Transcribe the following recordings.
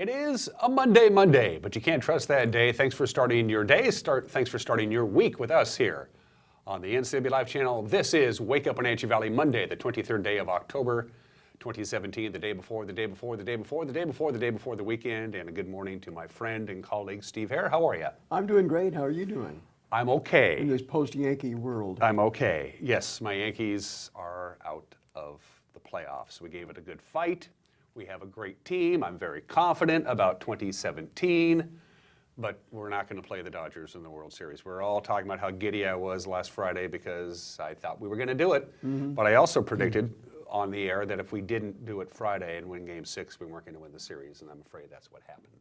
It is a Monday, but you can't trust that day. Thanks for starting your day. Thanks for starting your week with us here on the NCW Live channel. This is Wake Up Wenatchee Valley, Monday, the 23rd day of October, 2017, the day before the weekend. And a good morning to my friend and colleague, Steve Hare. How are you? I'm doing great. How are you doing? I'm okay. In this post-Yankee world. I'm okay. Yes, my Yankees are out of the playoffs. We gave it a good fight. We have a great team. I'm very confident about 2017, but we're not going to play the Dodgers in the World Series. We're all talking about how giddy I was last Friday because I thought we were going to do it. But I also predicted on the air that if we didn't do it Friday and win Game 6, we weren't going to win the series, and I'm afraid that's what happened.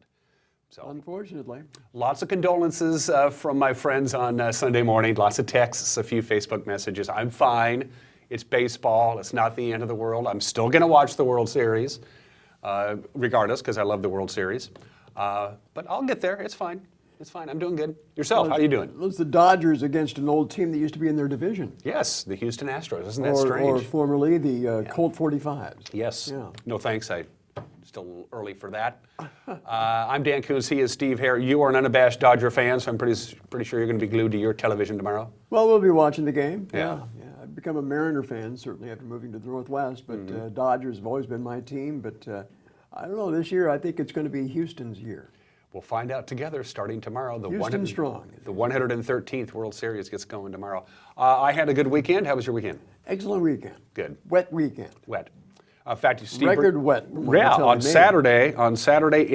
So, unfortunately. Lots of condolences from my friends on Sunday morning, lots of texts, a few Facebook messages. I'm fine. It's baseball. It's not the end of the world. I'm still going to watch the World Series. Regardless, because I love the World Series. But I'll get there. It's fine. It's fine. I'm doing good. Yourself, how are you doing? It was the Dodgers against an old team that used to be in their division. Yes, the Houston Astros. Isn't that strange? Or formerly the Colt 45s. Yes. Yeah. No thanks. Still early for that. I'm Dan Coons. He is Steve Hare. You are an unabashed Dodger fan, so I'm pretty sure you're going to be glued to your television tomorrow. Well, we'll be watching the game. Yeah. I've become a Mariner fan, certainly after moving to the Northwest, but Dodgers have always been my team. But I don't know, this year I think it's going to be Houston's year. We'll find out together starting tomorrow. Houston strong. The 113th World Series gets going tomorrow. I had a good weekend. How was your weekend? Excellent weekend. Good. Wet weekend. Wet. In fact, Steve, record wet. Yeah, on Saturday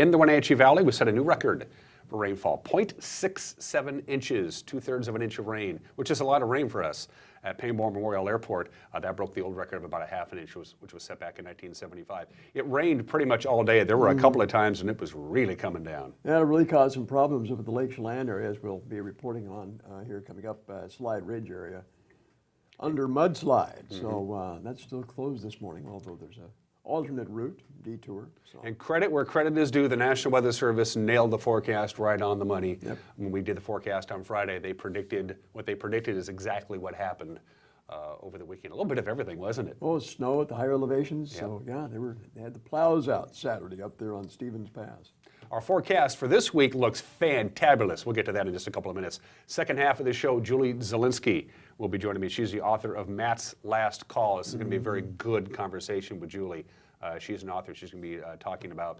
in the Wenatchee Valley, we set a new record for rainfall, 0.67 inches, 2/3 of an inch of rain, which is a lot of rain for us at Painmore Memorial Airport. That broke the old record of about a half an inch, which was set back in 1975. It rained pretty much all day. There were a couple of times, and it was really coming down. Yeah, it really caused some problems over the Lake Chelan area, as we'll be reporting on here coming up, Slide Ridge area. Under mudslide, so that's still closed this morning, although there's an alternate route, detour. So. And credit where credit is due, the National Weather Service nailed the forecast right on the money. Yep. When we did the forecast on Friday, what they predicted is exactly what happened over the weekend. A little bit of everything, wasn't it? Oh, snow at the higher elevations, Yep. so yeah, they had the plows out Saturday up there on Stevens Pass. Our forecast for this week looks fantabulous. We'll get to that in just a couple of minutes. Second half of the show, Julie Zielinski will be joining me. She's the author of Matt's Last Call. This is going to be a very good conversation with Julie. She's an author. She's going to be talking about,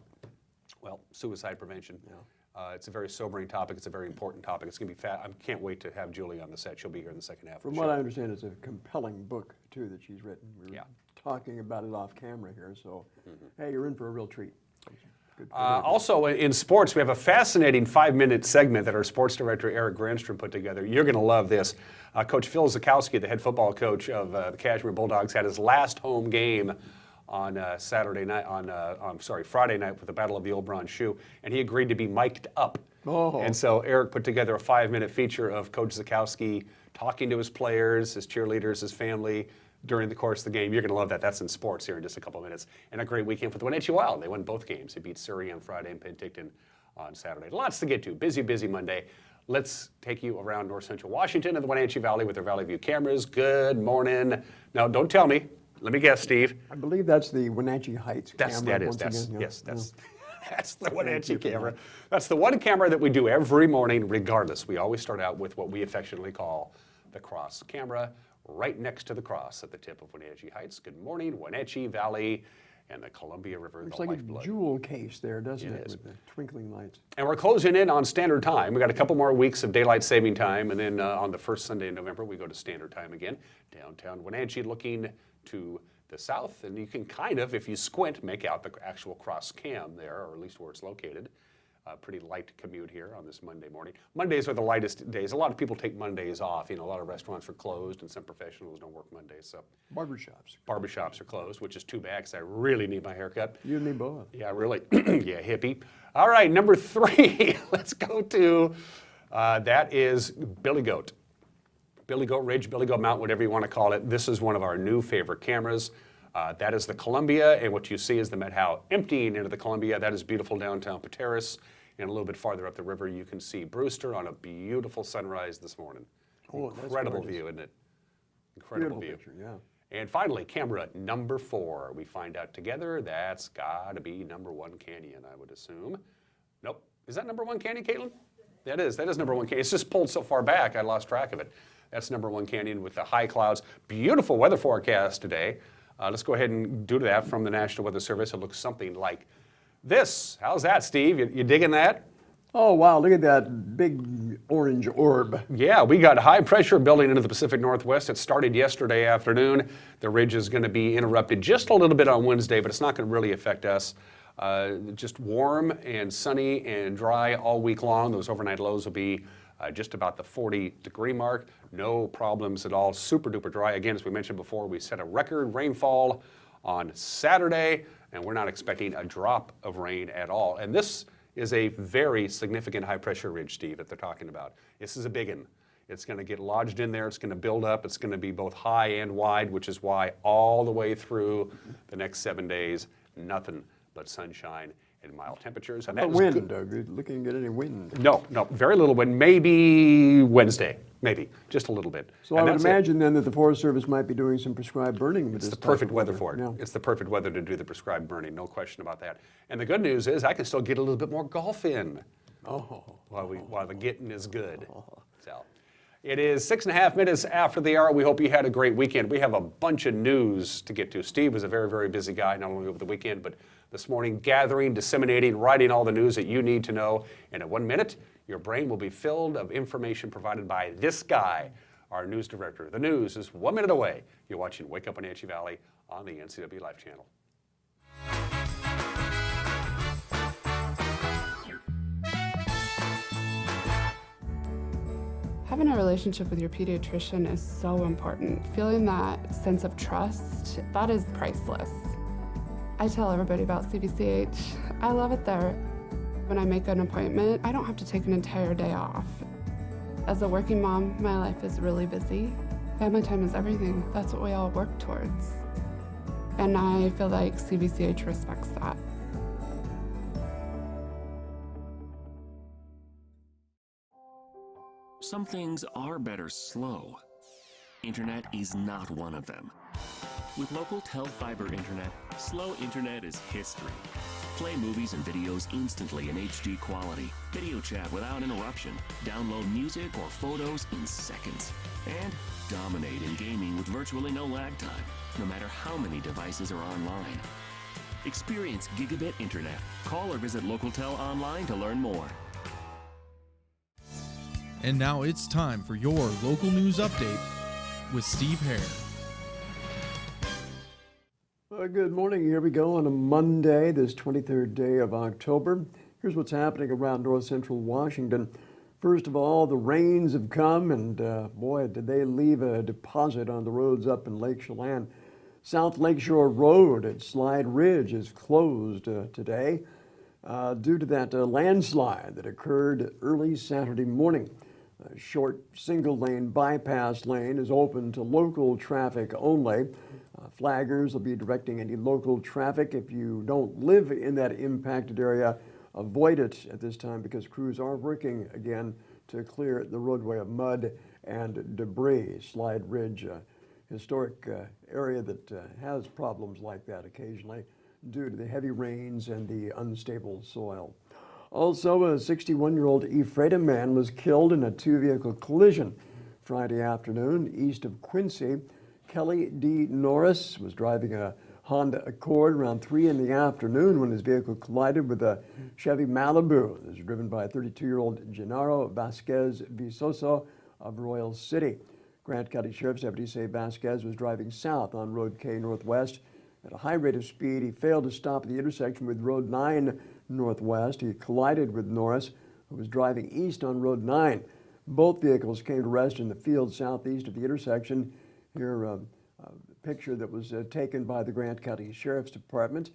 well, suicide prevention. Yeah. It's a very sobering topic. It's a very important topic. It's going to be I can't wait to have Julie on the set. She'll be here in the second half. From what I understand, it's a compelling book, too, that she's written. We're talking about it off camera here, so hey, you're in for a real treat. Also, in sports, we have a fascinating 5-minute segment that our sports director, Eric Granstrom, put together. You're going to love this. Coach Phil Zakowski, the head football coach of the Kashmir Bulldogs, had his last home game on Friday night with the Battle of the Old Bronze Shoe, and he agreed to be mic'd up. Oh. And so Eric put together a 5-minute feature of Coach Zakowski talking to his players, his cheerleaders, his family, during the course of the game. You're going to love that. That's in sports here in just a couple of minutes. And a great weekend for the Wenatchee Wild. They won both games. They beat Surrey on Friday and Penticton on Saturday. Lots to get to. Busy Monday. Let's take you around north central Washington and the Wenatchee Valley with our Valley View cameras. Good morning. Now, don't tell me. Let me guess, Steve. I believe that's the Wenatchee Heights camera. That's the Wenatchee camera. That's the one camera that we do every morning regardless. We always start out with what we affectionately call the cross camera, right next to the cross at the tip of Wenatchee Heights. Good morning, Wenatchee Valley and the Columbia River, Looks the like lifeblood. A jewel case there, doesn't it? Is. With the twinkling lights. And we're closing in on standard time. We got a couple more weeks of daylight saving time, and then on the first Sunday in November, we go to standard time again. Downtown Wenatchee looking to the south, and you can kind of, if you squint, make out the actual cross cam there, or at least where it's located. Pretty light commute here on this Monday morning. Mondays are the lightest days. A lot of people take Mondays off. You know, a lot of restaurants are closed and some professionals don't work Mondays. So barbershops are closed, which is too bad because I really need my haircut. You and me both. Yeah, really. Yeah, hippie. All right, number 3. Let's go to, that is Billy Goat. Billy Goat Ridge, Billy Goat Mountain, whatever you want to call it. This is one of our new favorite cameras. That is the Columbia, and what you see is the Met Howe emptying into the Columbia. That is beautiful downtown Pateros. And a little bit farther up the river, you can see Brewster on a beautiful sunrise this morning. Oh, incredible view, isn't it? Incredible view. Picture, yeah. And finally, camera number 4. We find out together that's got to be number 1 canyon, I would assume. Nope. Is that number 1 canyon, Caitlin? That is number 1 canyon. It's just pulled so far back, I lost track of it. That's number 1 canyon with the high clouds. Beautiful weather forecast today. Let's go ahead and do that from the National Weather Service. It looks something like this. How's that, Steve? You digging that? Oh, wow, look at that big orange orb. Yeah, we got high pressure building into the Pacific Northwest. It started yesterday afternoon. The ridge is going to be interrupted just a little bit on Wednesday, but it's not going to really affect us. Just warm and sunny and dry all week long. Those overnight lows will be just about the 40-degree mark. No problems at all. Super duper dry. Again, as we mentioned before, we set a record rainfall on Saturday, and we're not expecting a drop of rain at all. And this is a very significant high pressure ridge, Steve, that they're talking about. This is a big one. It's going to get lodged in there. It's going to build up. It's going to be both high and wide, which is why all the way through the next 7 days, nothing but sunshine and mild temperatures. And that wind, Doug. Looking at any wind? No, very little wind. Maybe Wednesday, maybe just a little bit. So I would imagine then that the Forest Service might be doing some prescribed burning. It's the perfect weather for it. Yeah. It's the perfect weather to do the prescribed burning, no question about that. And the good news is I can still get a little bit more golf in. While the getting is good. So it is 6.5 minutes after the hour. We hope you had a great weekend. We have a bunch of news to get to. Steve was a very, very busy guy, not only over the weekend, but this morning, gathering, disseminating, writing all the news that you need to know. And in 1 minute, your brain will be filled of information provided by this guy, our news director. The news is 1 minute away. You're watching Wake Up Wenatchee Valley on the NCW Life channel. Having a relationship with your pediatrician is so important. Feeling that sense of trust, that is priceless. I tell everybody about CVCH. I love it there. When I make an appointment, I don't have to take an entire day off. As a working mom, my life is really busy. Family time is everything. That's what we all work towards. And I feel like CVCH respects that. Some things are better slow. Internet is not one of them. With local Tel-Fiber internet, slow internet is history. Play movies and videos instantly in HD quality. Video chat without interruption. Download music or photos in seconds. And dominate in gaming with virtually no lag time, no matter how many devices are online. Experience gigabit internet. Call or visit LocalTel online to learn more. And now it's time for your local news update with Steve Hare. Good morning. Here we go on a Monday, this 23rd day of October. Here's what's happening around north central Washington. First of all, the rains have come, and boy, did they leave a deposit on the roads up in Lake Chelan. South Lakeshore Road at Slide Ridge is closed today due to that landslide that occurred early Saturday morning. A short single-lane bypass lane is open to local traffic only. Flaggers will be directing any local traffic. If you don't live in that impacted area, avoid it at this time because crews are working again to clear the roadway of mud and debris. Slide Ridge, historic area that has problems like that occasionally due to the heavy rains and the unstable soil. Also, a 61-year-old Ephrata man was killed in a two-vehicle collision Friday afternoon east of Quincy. Kelly D. Norris was driving a Honda Accord around 3 in the afternoon when his vehicle collided with a Chevy Malibu that was driven by 32-year-old Genaro Vasquez Visoso of Royal City. Grant County Sheriff's deputies say Vasquez was driving south on Road K Northwest at a high rate of speed. He failed to stop at the intersection with Road 9 Northwest. He collided with Norris, who was driving east on Road 9. Both vehicles came to rest in the field southeast of the intersection. Here, a picture that was taken by the Grant County Sheriff's Department.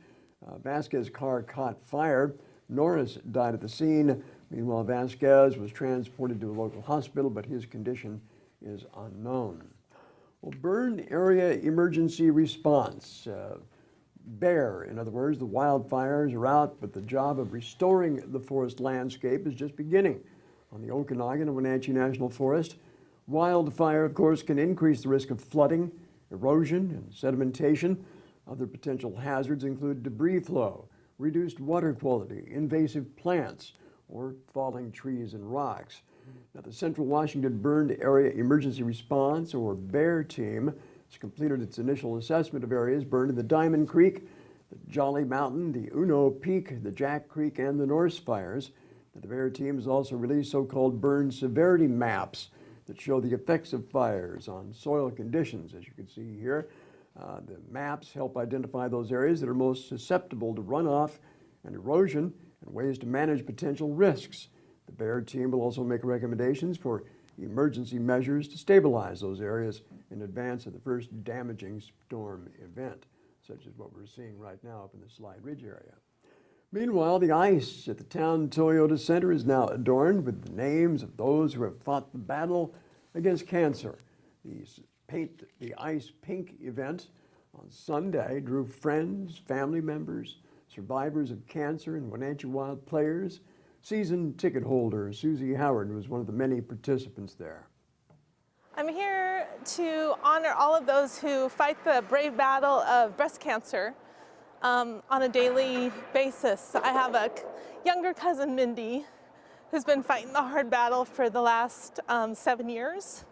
Vasquez's car caught fire. Norris died at the scene. Meanwhile, Vasquez was transported to a local hospital, but his condition is unknown. Well, burn area emergency response. Bare, in other words, the wildfires are out, but the job of restoring the forest landscape is just beginning. On the Okanagan and Wenatchee National Forest, wildfire, of course, can increase the risk of flooding, erosion and sedimentation. Other potential hazards include debris flow, reduced water quality, invasive plants, or falling trees and rocks. Now, the Central Washington Burned Area Emergency Response, or BEAR team, has completed its initial assessment of areas burned in the Diamond Creek, the Jolly Mountain, the Uno Peak, the Jack Creek, and the Norse fires. Now, the BEAR team has also released so-called burn severity maps that show the effects of fires on soil conditions, as you can see here. The maps help identify those areas that are most susceptible to runoff and erosion and ways to manage potential risks. The BEAR team will also make recommendations for emergency measures to stabilize those areas in advance of the first damaging storm event, such as what we're seeing right now up in the Slide Ridge area. Meanwhile, the ice at the town Toyota Center is now adorned with the names of those who have fought the battle against cancer. The Ice Pink event on Sunday drew friends, family members, survivors of cancer, and Wenatchee Wild players. Season ticket holder Susie Howard was one of the many participants there. I'm here to honor all of those who fight the brave battle of breast cancer on a daily basis. I have a younger cousin, Mindy, who's been fighting the hard battle for the last 7 years.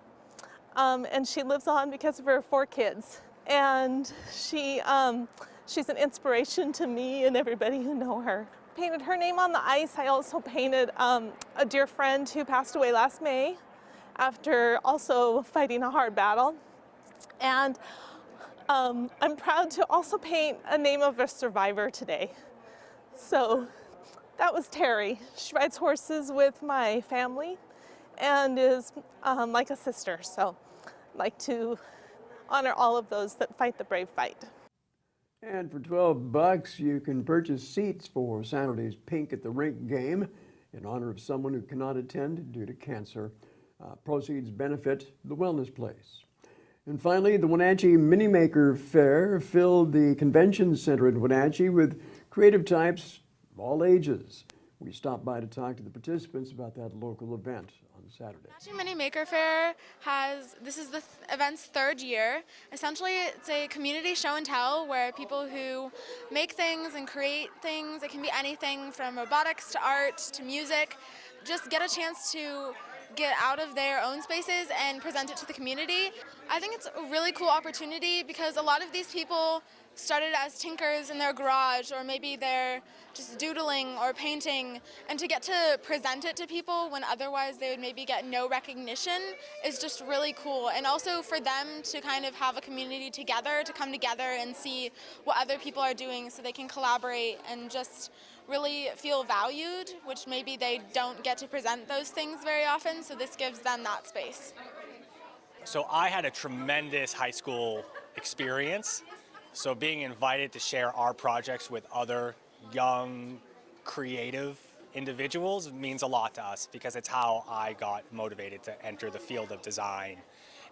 And she lives on because of her 4 kids. And she's an inspiration to me and everybody who know her. Painted her name on the ice. I also painted a dear friend who passed away last May after also fighting a hard battle. And I'm proud to also paint a name of a survivor today. So that was Terry. She rides horses with my family and is like a sister. So I'd like to honor all of those that fight the brave fight. And for $12, you can purchase seats for Saturday's Pink at the Rink game in honor of someone who cannot attend due to cancer. Proceeds benefit the Wellness Place. And finally, the Wenatchee Mini Maker Fair filled the convention center in Wenatchee with creative types of all ages. We stopped by to talk to the participants about that local event on Saturday. Wenatchee Mini Maker Fair this is the event's 3rd year. Essentially, it's a community show and tell where people who make things and create things, it can be anything from robotics to art to music, just get a chance to get out of their own spaces and present it to the community. I think it's a really cool opportunity because a lot of these people started as tinkers in their garage, or maybe they're just doodling or painting, and to get to present it to people when otherwise they would maybe get no recognition is just really cool. And also for them to kind of have a community together, to come together and see what other people are doing so they can collaborate and just really feel valued, which maybe they don't get to present those things very often, so this gives them that space. So I had a tremendous high school experience. So being invited to share our projects with other young, creative individuals means a lot to us because it's how I got motivated to enter the field of design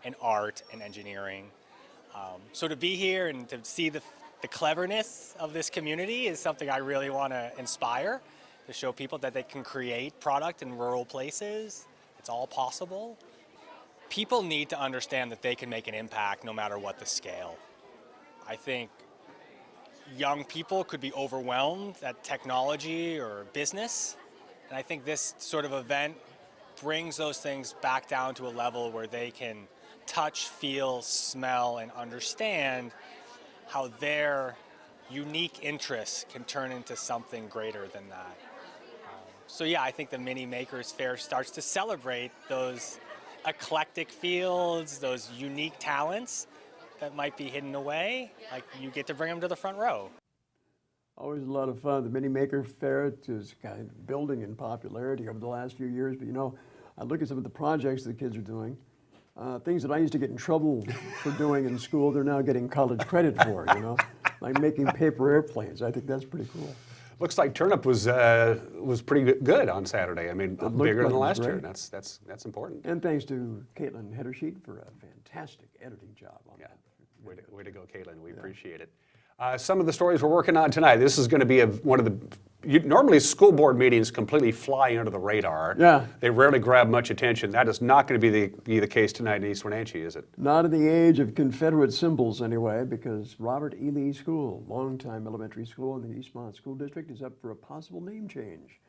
and art and engineering. So to be here and to see the cleverness of this community is something I really want to inspire, to show people that they can create product in rural places. It's all possible. People need to understand that they can make an impact no matter what the scale. I think young people could be overwhelmed at technology or business, and I think this sort of event brings those things back down to a level where they can touch, feel, smell, and understand how their unique interests can turn into something greater than that. So yeah, I think the Mini Makers Fair starts to celebrate those eclectic fields, those unique talents that might be hidden away. Like, you get to bring them to the front row. Always a lot of fun. The Mini Maker Fair is kind of building in popularity over the last few years, but you know, I look at some of the projects the kids are doing. Things that I used to get in trouble for doing in school, they're now getting college credit for, you know? Like making paper airplanes. I think that's pretty cool. Looks like Turnip was pretty good on Saturday. I mean, bigger than last year. That's important. And thanks to Caitlin Heddersheet for a fantastic editing job on that. Way to go, Caitlin. We appreciate it. Some of the stories we're working on tonight. This is going to be one of the Normally, school board meetings completely fly under the radar. Yeah. They rarely grab much attention. That is not going to be the case tonight in East Wenatchee, is it? Not in the age of Confederate symbols anyway, because Robert E. Lee School, longtime elementary school in the Eastmont School District, is up for a possible name change.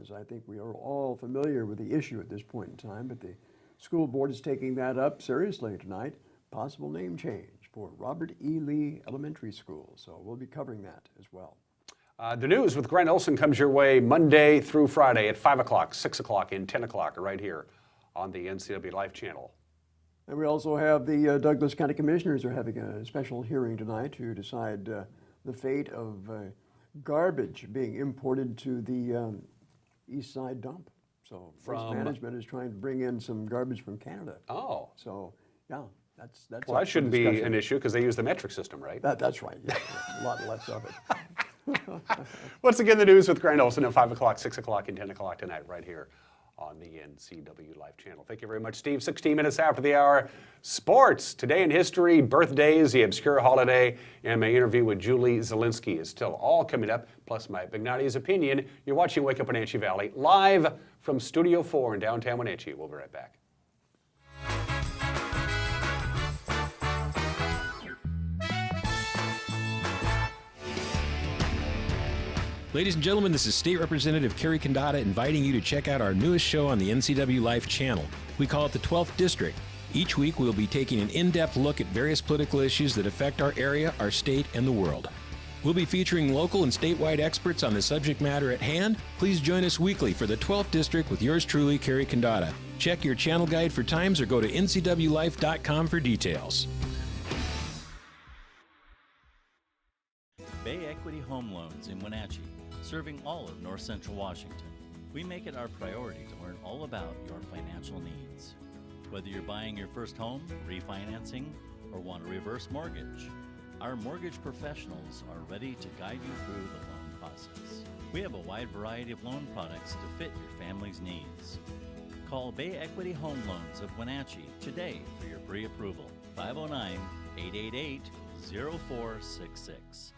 As I think we are all familiar with the issue at this point in time, but the school board is taking that up seriously tonight. Possible name change for Robert E. Lee Elementary School. So we'll be covering that as well. The news with Grant Olson comes your way Monday through Friday at 5 o'clock, 6 o'clock, and 10 o'clock right here on the NCW Life channel. And we also have the Douglas County Commissioners are having a special hearing tonight to decide the fate of garbage being imported to the East Side dump. So Waste Management is trying to bring in some garbage from Canada. Oh. So, yeah, that's Well, that shouldn't be an issue because they use the metric system, right? That's right, yeah, a lot less of it. Once again, the news with Grant Olson at 5 o'clock, 6 o'clock, and 10 o'clock tonight right here on the NCW Life channel. Thank you very much, Steve. 16 minutes after the hour, sports. Today in history, birthdays, the obscure holiday, and my interview with Julie Zielinski is still all coming up, plus my Big Nighty's opinion. You're watching Wake Up Wenatchee Valley live from Studio 4 in downtown Wenatchee. We'll be right back. Ladies and gentlemen, this is State Representative Kerry Condata inviting you to check out our newest show on the NCW Life channel. We call it the 12th District. Each week, we'll be taking an in-depth look at various political issues that affect our area, our state, and the world. We'll be featuring local and statewide experts on the subject matter at hand. Please join us weekly for the 12th District with yours truly, Kerry Condata. Check your channel guide for times or go to ncwlife.com for details. Bay Equity Home Loans in Wenatchee, serving all of North Central Washington. We make it our priority to learn all about your financial needs. Whether you're buying your first home, refinancing, or want a reverse mortgage, our mortgage professionals are ready to guide you through the loan process. We have a wide variety of loan products to fit your family's needs. Call Bay Equity Home Loans of Wenatchee today for your pre-approval. 509-888-0466.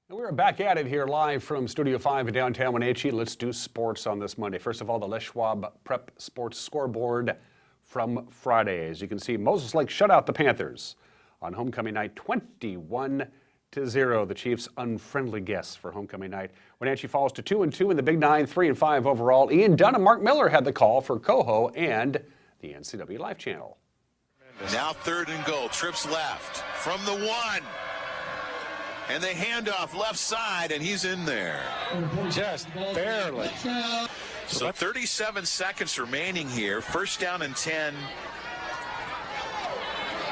We're back at it here live from Studio 5 in downtown Wenatchee. Let's do sports on this Monday. First of all, the Les Schwab Prep Sports scoreboard from Friday. As you can see, Moses Lake shut out the Panthers on homecoming night 21-0. The Chiefs' unfriendly guests for homecoming night. Wenatchee falls to 2-2 in the Big Nine, 3-5 overall. Ian Dunn and Mark Miller had the call for Coho and the NCW Life channel. Now 3rd and goal. Trips left from the 1. And they hand off left side, and he's in there. Just barely. So 37 seconds remaining here. First down and 10.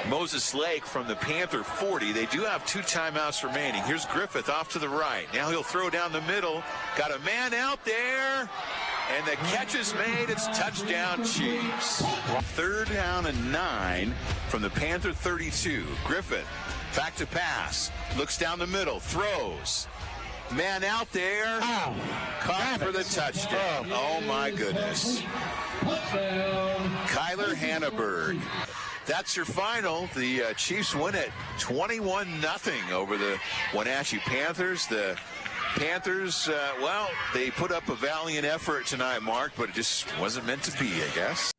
Moses Lake from the Panther 40. They do have 2 timeouts remaining. Here's Griffith off to the right. Now he'll throw down the middle. Got a man out there. And the catch is made. It's touchdown Chiefs. 3rd down and 9 from the Panther 32. Griffith back to pass. Looks down the middle. Throws. Man out there. Caught for the touchdown. Oh my goodness. Kyler Hanneberg. That's your final. The Chiefs win it 21-0 over the Wenatchee Panthers. The Panthers, well, they put up a valiant effort tonight, Mark, but it just wasn't meant to be, I guess.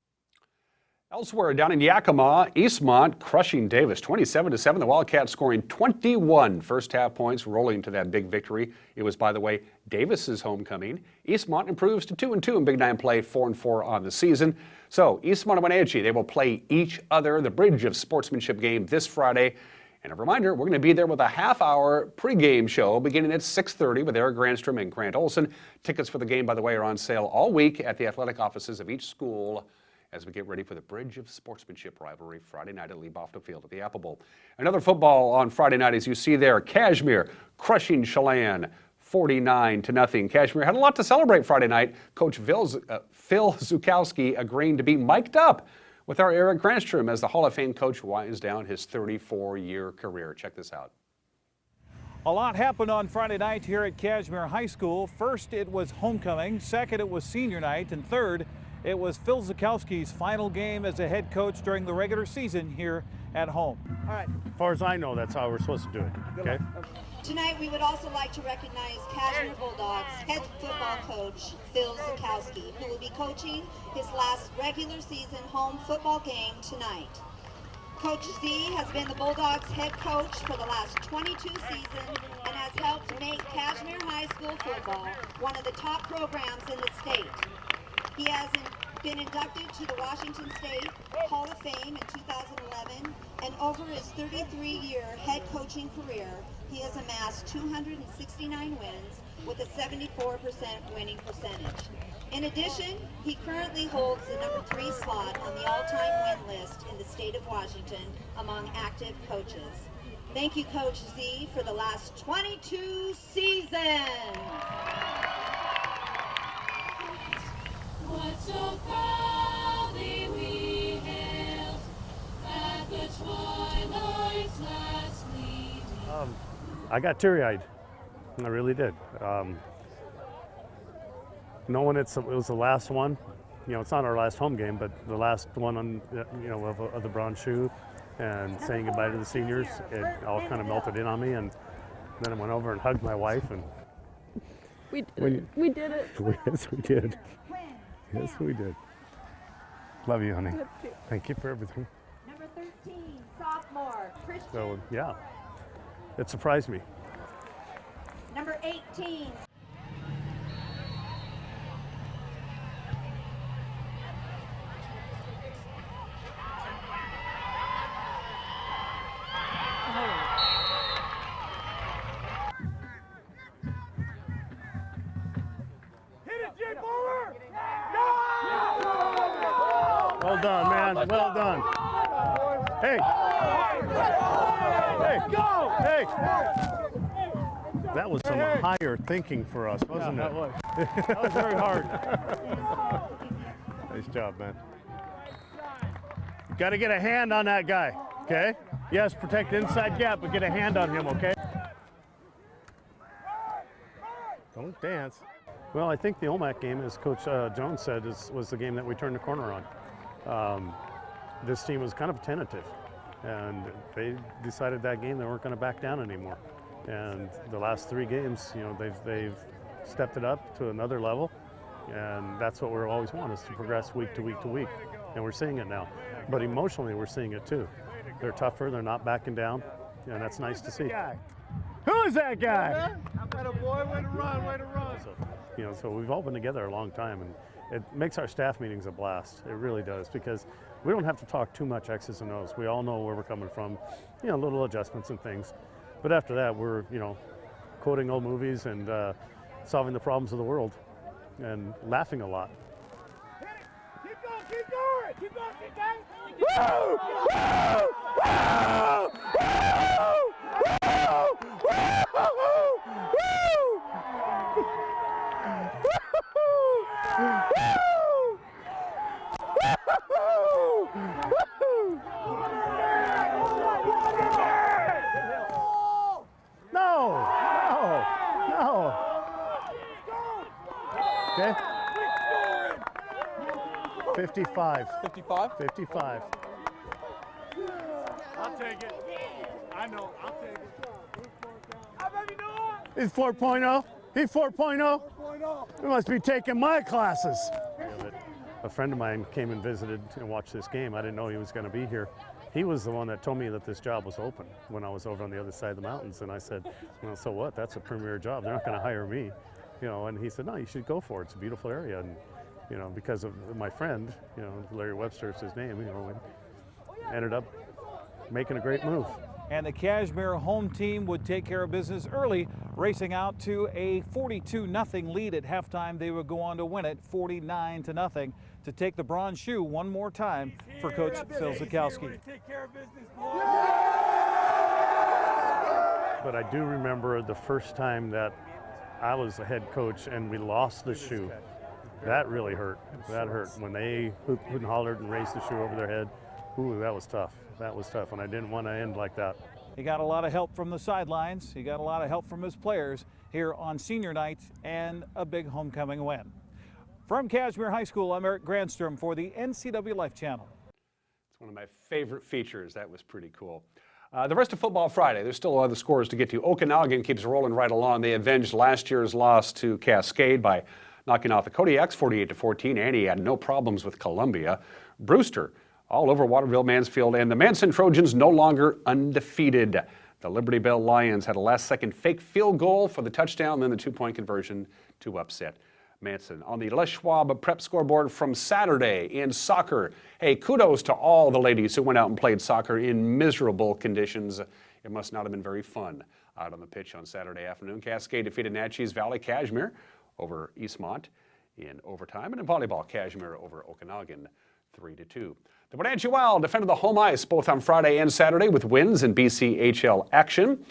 Elsewhere, down in Yakima, Eastmont crushing Davis 27-7. The Wildcats scoring 21 first-half points, rolling to that big victory. It was, by the way, Davis's homecoming. Eastmont improves to 2-2 in Big Nine play, 4-4 on the season. So, Eastmont and Wenatchee, they will play each other, the Bridge of Sportsmanship game this Friday. And a reminder, we're going to be there with a half-hour pregame show beginning at 6:30 with Eric Granstrom and Grant Olson. Tickets for the game, by the way, are on sale all week at the athletic offices of each school as we get ready for the Bridge of Sportsmanship rivalry Friday night at Lee Bofto Field at the Apple Bowl. Another football on Friday night, as you see there, Kashmir crushing Chelan 49-0. Kashmir had a lot to celebrate Friday night. Coach Phil Zukowski agreeing to be mic'd up with our Eric Granstrom as the Hall of Fame coach winds down his 34-year career. Check this out. A lot happened on Friday night here at Kashmir High School. First, it was homecoming. Second, it was senior night. And third, It was Phil Zakowski's final game as a head coach during the regular season here at home. All right. As far as I know, that's how we're supposed to do it. Okay. Tonight, we would also like to recognize Cashmere Bulldogs head football coach Phil Zakowski, who will be coaching his last regular season home football game tonight. Coach Z has been the Bulldogs head coach for the last 22 seasons and has helped make Cashmere High School football one of the top programs in the state. He has been inducted to the Washington State Hall of Fame in 2011, and over his 33-year head coaching career, he has amassed 269 wins with a 74% winning percentage. In addition, he currently holds the number 3 slot on the all-time win list in the state of Washington among active coaches. Thank you, Coach Z, for the last 22 seasons. What so proudly we hailed at the twilight's last gleaming. I got teary-eyed. I really did. Knowing it was the last one, you know, it's not our last home game, but the last one on, you know, of the bronze shoe, and saying goodbye to the seniors, it all kind of melted in on me, and then I went over and hugged my wife, and we did it. We did it. Yes, we did. Yes, we did. Love you, honey. Thank you for everything. Number 13, sophomore, Christian. So, yeah, it surprised me. Number 18. Well done, man. Well done. Hey. Hey. Go. Hey. That was some higher thinking for us, wasn't it? That was very hard. Nice job, man. You got to get a hand on that guy, okay? Yes, protect the inside gap, but get a hand on him, okay? Don't dance. Well, I think the OMAC game, as Coach Jones said, was the game that we turned the corner on. This team was kind of tentative, and they decided that game they weren't going to back down anymore. And the last 3 games, you know, they've stepped it up to another level, and that's what we always want, is to progress week to week to week, and we're seeing it now. But emotionally, we're seeing it too. They're tougher, they're not backing down, and that's nice to see. Who is that guy? I've got a boy, way to run, way to run. So, you know, so we've all been together a long time, and it makes our staff meetings a blast. It really does, because we don't have to talk too much X's and O's. We all know where we're coming from, you know, little adjustments and things. But after that, we're, you know, quoting old movies and solving the problems of the world and laughing a lot. Keep going, keep going, keep going, keep going. Woo! Woo! No. Okay. 55. 55? 55. I'll take it. I know, I'll take it. He's 4.0. He's 4.0. He must be taking my classes. A friend of mine came and visited and watched this game. I didn't know he was going to be here. He was the one that told me that this job was open when I was over on the other side of the mountains. And I said, well, so what? That's a premier job. They're not going to hire me. You know, and he said, no, you should go for it. It's a beautiful area. And, you know, because of my friend, you know, Larry Webster is his name, you know, we ended up making a great move. And the Cashmere home team would take care of business early, racing out to a 42-0 lead at halftime. They would go on to win it 49-0 to take the bronze shoe one more time for Coach Phil Zakowski. But I do remember the first time that I was the head coach and we lost the shoe. That really hurt. That hurt. When they hooped and hollered and raised the shoe over their head, ooh, that was tough. That was tough, and I didn't want to end like that. He got a lot of help from the sidelines. He got a lot of help from his players here on senior night and a big homecoming win. From Kashmir High School, I'm Eric Grandstrom for the NCW Life Channel. It's one of my favorite features. That was pretty cool. The rest of Football Friday, there's still other scores to get to. Okanagan keeps rolling right along. They avenged last year's loss to Cascade by knocking off the Kodiaks 48-14. Annie had no problems with Columbia. Brewster all over Waterville, Mansfield, and the Manson Trojans no longer undefeated. The Liberty Bell Lions had a last-second fake field goal for the touchdown, then the two-point conversion to upset Manson. On the Les Schwab prep scoreboard from Saturday in soccer, hey, kudos to all the ladies who went out and played soccer in miserable conditions. It must not have been very fun out on the pitch on Saturday afternoon. Cascade defeated Natchez Valley Cashmere over Eastmont in overtime, and in volleyball, Cashmere over Okanagan 3-2. The Wenatchee Wild defended the home ice both on Friday and Saturday with wins in BCHL action.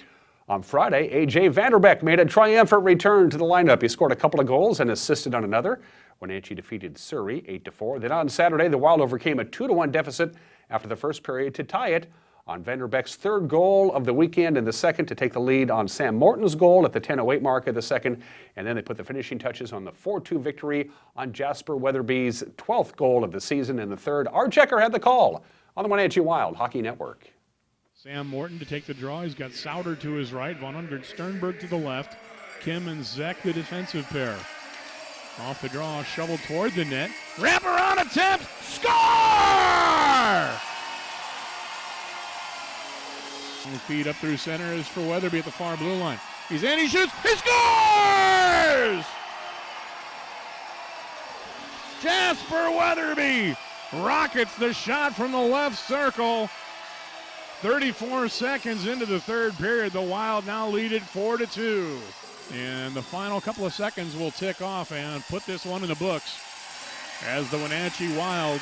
On Friday, A.J. Vanderbeck made a triumphant return to the lineup. He scored a couple of goals and assisted on another. Wenatchee defeated Surrey 8-4. Then on Saturday, the Wild overcame a 2-1 deficit after the first period to tie it on Vanderbeck's third goal of the weekend and the second to take the lead on Sam Morton's goal at the 10:08 mark of the second. And then they put the finishing touches on the 4-2 victory on Jasper Weatherby's 12th goal of the season in the third. Art Checker had the call on the Wenatchee Wild Hockey Network. Sam Morton to take the draw. He's got Sauter to his right, Von Ungert Sternberg to the left, Kim and Zek the defensive pair. Off the draw, shovel toward the net. Wraparound attempt, score! The feed up through center is for Weatherby at the far blue line. He's in, he shoots, he scores! Jasper Weatherby rockets the shot from the left circle. 34 seconds into the third period, the Wild now lead it 4-2. And the final couple of seconds will tick off and put this one in the books as the Wenatchee Wild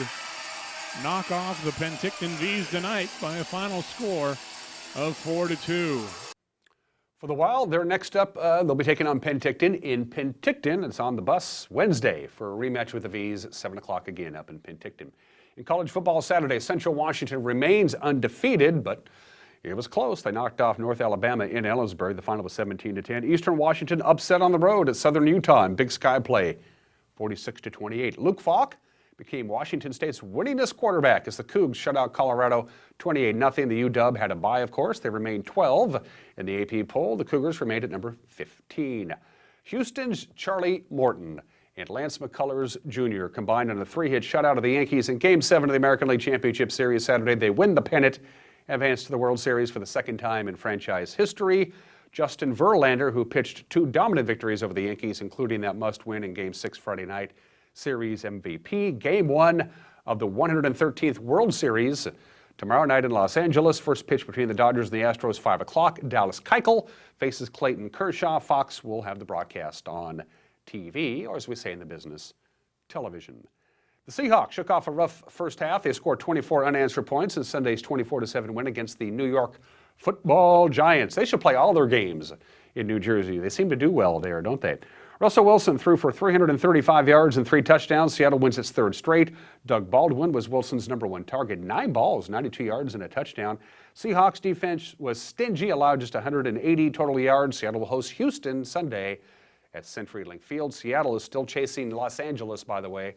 knock off the Penticton V's tonight by a final score of 4-2. For the Wild, they're next up. They'll be taking on Penticton in Penticton. It's on the bus Wednesday for a rematch with the V's, 7 o'clock again up in Penticton. In college football Saturday, Central Washington remains undefeated, but it was close. They knocked off North Alabama in Ellensburg. The final was 17-10. Eastern Washington upset on the road at Southern Utah in Big Sky play, 46-28. Luke Falk became Washington State's winningest quarterback as the Cougs shut out Colorado 28-0. The UW had a bye, of course. They remained 12 in the AP poll. The Cougars remained at number 15. Houston's Charlie Morton and Lance McCullers Jr. combined on a 3-hit shutout of the Yankees in Game 7 of the American League Championship Series Saturday. They win the pennant, advance to the World Series for the second time in franchise history. Justin Verlander, who pitched 2 dominant victories over the Yankees, including that must-win in Game 6 Friday night, Series MVP. Game 1 of the 113th World Series tomorrow night in Los Angeles. First pitch between the Dodgers and the Astros, 5 o'clock. Dallas Keuchel faces Clayton Kershaw. Fox will have the broadcast on TV, or as we say in the business, television. The Seahawks shook off a rough first half. They scored 24 unanswered points in Sunday's 24-7 win against the New York Football Giants. They should play all their games in New Jersey. They seem to do well there, don't they? Russell Wilson threw for 335 yards and 3 touchdowns. Seattle wins its 3rd straight. Doug Baldwin was Wilson's #1 target. 9 balls, 92 yards, and a touchdown. Seahawks defense was stingy, allowed just 180 total yards. Seattle will host Houston Sunday at CenturyLink Field. Seattle is still chasing Los Angeles, by the way,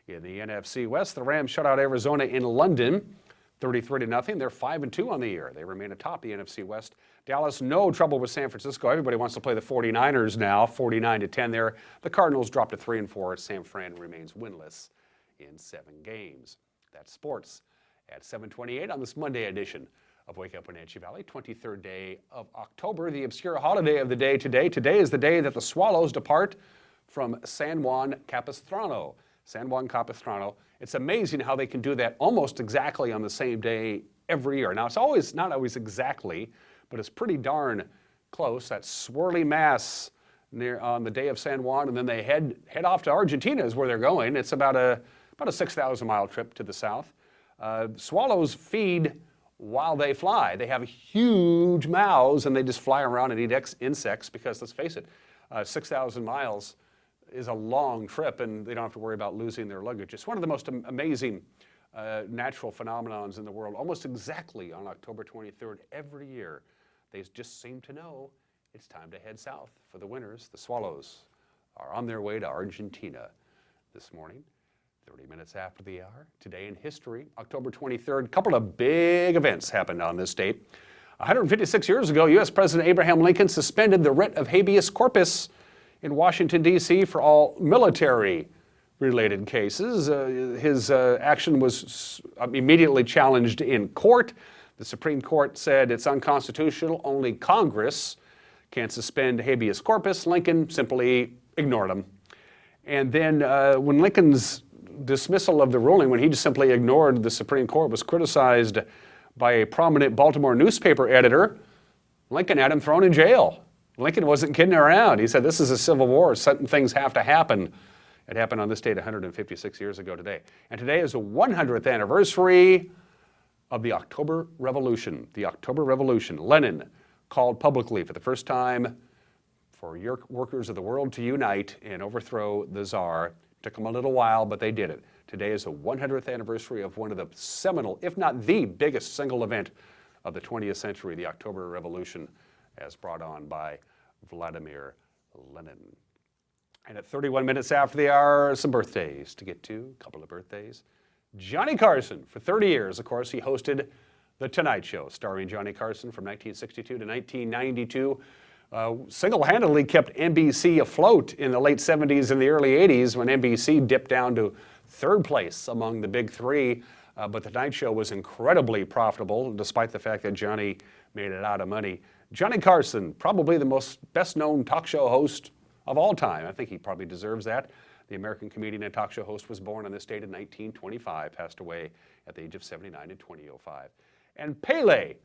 in the NFC West. The Rams shut out Arizona in London, 33-0. They're 5-2 on the year. They remain atop the NFC West. Dallas, no trouble with San Francisco. Everybody wants to play the 49ers now, 49-10 there. The Cardinals dropped to 3-4. San Fran remains winless in 7 games. That's sports at 7:28 on this Monday edition of Wake Up Wenatchee Valley, 23rd day of October, the obscure holiday of the day today. Today is the day that the Swallows depart from San Juan Capistrano. San Juan Capistrano. It's amazing how they can do that almost exactly on the same day every year. Now, it's not always exactly, but it's pretty darn close. That swirly mass near on the day of San Juan, and then they head off to Argentina is where they're going. It's about a 6,000-mile trip to the south. Swallows feed while they fly. They have huge mouths, and they just fly around and eat insects because, let's face it, 6,000 miles is a long trip, and they don't have to worry about losing their luggage. It's one of the most amazing natural phenomenons in the world. Almost exactly on October 23rd every year, they just seem to know it's time to head south for the winters. The Swallows are on their way to Argentina this morning. 30 minutes after the hour, today in history, October 23rd, a couple of big events happened on this date. 156 years ago, U.S. President Abraham Lincoln suspended the writ of habeas corpus in Washington, D.C. for all military-related cases. His action was immediately challenged in court. The Supreme Court said it's unconstitutional. Only Congress can suspend habeas corpus. Lincoln simply ignored him. And then when Lincoln's dismissal of the ruling, when he just simply ignored the Supreme Court, was criticized by a prominent Baltimore newspaper editor, Lincoln had him thrown in jail. Lincoln wasn't kidding around. He said, this is a civil war. Certain things have to happen. It happened on this date 156 years ago today. And today is the 100th anniversary of the October Revolution. The October Revolution. Lenin called publicly for the first time for workers of the world to unite and overthrow the Tsar. Took them a little while, but they did it. Today is the 100th anniversary of one of the seminal, if not the biggest single event of the 20th century, the October Revolution, as brought on by Vladimir Lenin. And at 31 minutes after the hour, some birthdays to get to, a couple of birthdays. Johnny Carson, for 30 years, of course, he hosted The Tonight Show, starring Johnny Carson from 1962 to 1992. Single-handedly kept NBC afloat in the late 70s and the early 80s when NBC dipped down to third place among the big three. But The Tonight Show was incredibly profitable, despite the fact that Johnny made a lot of money. Johnny Carson, probably the best-known talk show host of all time. I think he probably deserves that. The American comedian and talk show host was born on this date in 1925, passed away at the age of 79 in 2005. And Pele,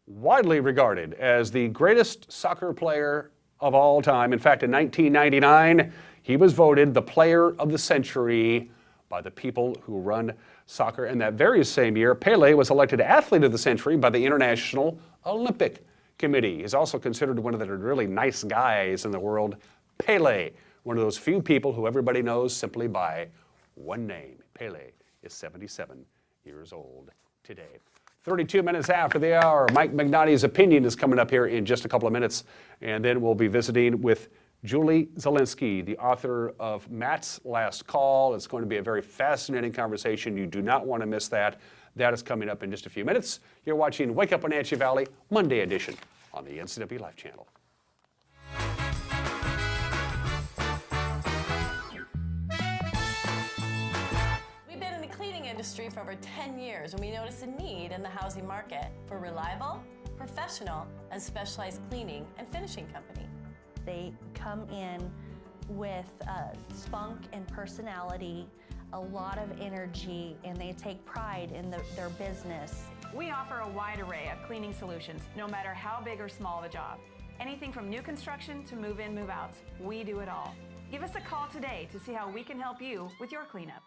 widely regarded as the greatest soccer player of all time. In fact, in 1999, he was voted the player of the century by the people who run soccer. And that very same year, Pele was elected athlete of the century by the International Olympic Committee. He's also considered one of the really nice guys in the world. Pele, one of those few people who everybody knows simply by one name. Pele is 77 years old today. 32 minutes after the hour, Mike Magnotti's opinion is coming up here in just a couple of minutes, and then we'll be visiting with Julie Zielinski, the author of Matt's Last Call. It's going to be a very fascinating conversation. You do not want to miss that. That is coming up in just a few minutes. You're watching Wake Up Wenatchee Valley, Monday edition on the NCW Life Channel. Industry for over 10 years, and we noticed a need in the housing market for reliable, professional, and specialized cleaning and finishing company. They come in with spunk and personality, a lot of energy, and they take pride in their business. We offer a wide array of cleaning solutions, no matter how big or small the job. Anything from new construction to move-in, move-outs, we do it all. Give us a call today to see how we can help you with your cleanup.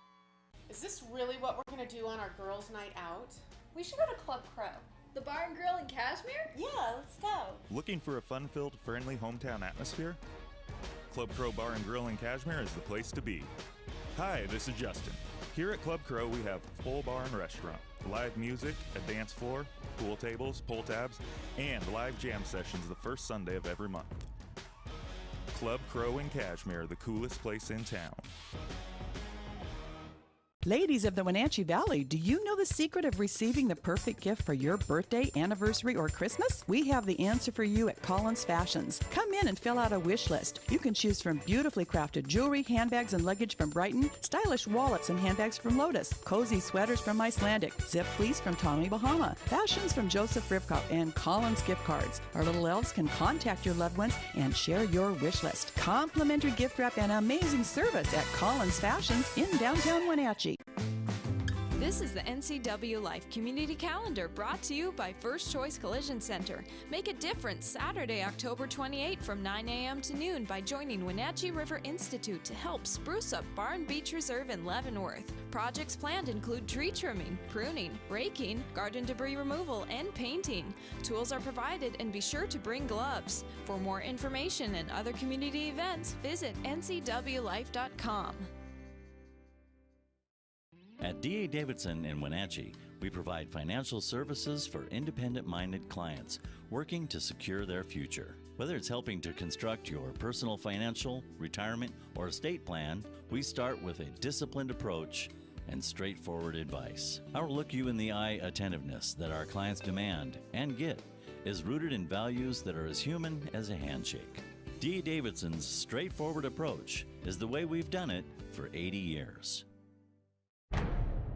Is this really what we're gonna do on our girls' night out? We should go to Club Crow. The bar and grill in Cashmere? Yeah, let's go. Looking for a fun-filled, friendly hometown atmosphere? Club Crow Bar and Grill in Cashmere is the place to be. Hi, this is Justin. Here at Club Crow, we have full bar and restaurant, live music, a dance floor, pool tables, pull tabs, and live jam sessions the first Sunday of every month. Club Crow in Cashmere, the coolest place in town. Ladies of the Wenatchee Valley, do you know the secret of receiving the perfect gift for your birthday, anniversary, or Christmas? We have the answer for you at Collins Fashions. Come in and fill out a wish list. You can choose from beautifully crafted jewelry, handbags, and luggage from Brighton, stylish wallets and handbags from Lotus, cozy sweaters from Icelandic, zip fleece from Tommy Bahama, fashions from Joseph Ribkoff, and Collins gift cards. Our little elves can contact your loved ones and share your wish list. Complimentary gift wrap and amazing service at Collins Fashions in downtown Wenatchee. This is the NCW Life Community Calendar brought to you by First Choice Collision Center. Make a difference Saturday, October 28 from 9 a.m. to noon by joining Wenatchee River Institute to help spruce up Barn Beach Reserve in Leavenworth. Projects planned include tree trimming, pruning, raking, garden debris removal, and painting. Tools are provided, and be sure to bring gloves. For more information and other community events, visit ncwlife.com. At D.A. Davidson in Wenatchee, We provide financial services for independent-minded clients working to secure their future. Whether it's helping to construct your personal financial, retirement, or estate plan, we start with a disciplined approach and straightforward advice. Our look you in the eye attentiveness that our clients demand and get is rooted in values that are as human as a handshake. D. Davidson's straightforward approach is the way we've done it for 80 years.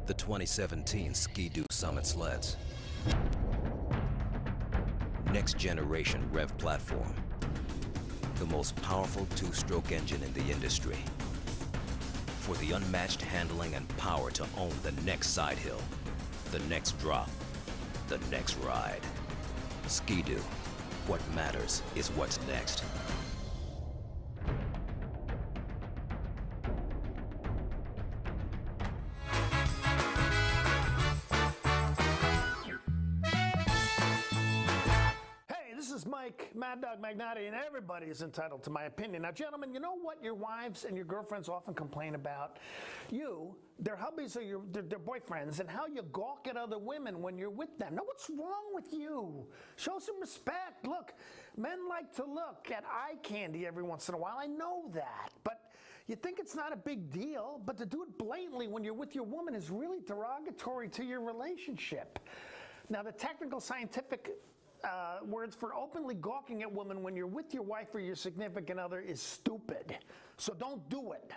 The 2017 Ski-Doo Summit sleds. Next generation REV platform. The most powerful two-stroke engine in the industry. For the unmatched handling and power to own the next side hill, the next drop, the next ride. Ski-Doo. What matters is what's next. Mad Dog Magnati, and everybody is entitled to my opinion. Now, gentlemen, you know what your wives and your girlfriends often complain about? Their hubbies or their boyfriends, and how you gawk at other women when you're with them. Now, what's wrong with you? Show some respect. Look, men like to look at eye candy every once in a while. I know that, but you think it's not a big deal, but to do it blatantly when you're with your woman is really derogatory to your relationship. Now, the technical scientific words for openly gawking at women when you're with your wife or your significant other is stupid. So don't do it.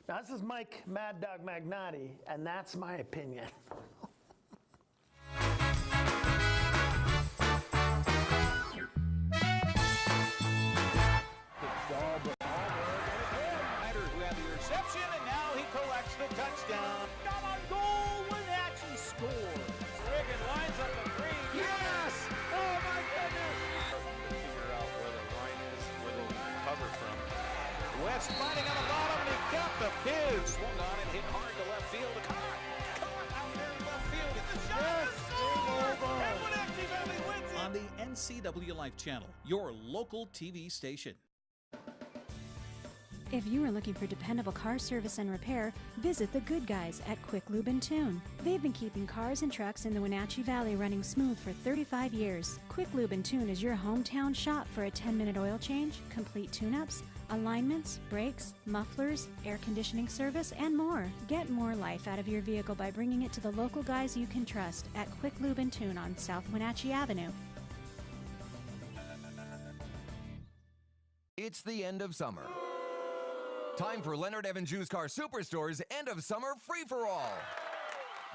Now, this is Mike Mad Dog Magnati, and that's my opinion. Who had the reception, and now he collects the touchdown. Got on goal when Hatchie scores. Riggin lines up the three. Yes! Oh my goodness! Figure out where the line is, where they cover from. West fighting on the bottom, and he got the pitch. Swung on and hit hard to left field. Caught out there in left field. It's a shot. Yes! And Wenatchee Valley wins it. On the NCW Life Channel, your local TV station. If you are looking for dependable car service and repair, visit the good guys at Quick Lube and Tune. They've been keeping cars and trucks in the Wenatchee Valley running smooth for 35 years. Quick Lube and Tune is your hometown shop for a 10-minute oil change, complete tune-ups, alignments, brakes, mufflers, air conditioning service, and more. Get more life out of your vehicle by bringing it to the local guys you can trust at Quick Lube and Tune on South Wenatchee Avenue. It's the end of summer. Time for Leonard Evans Used Car Superstore's end of summer free-for-all.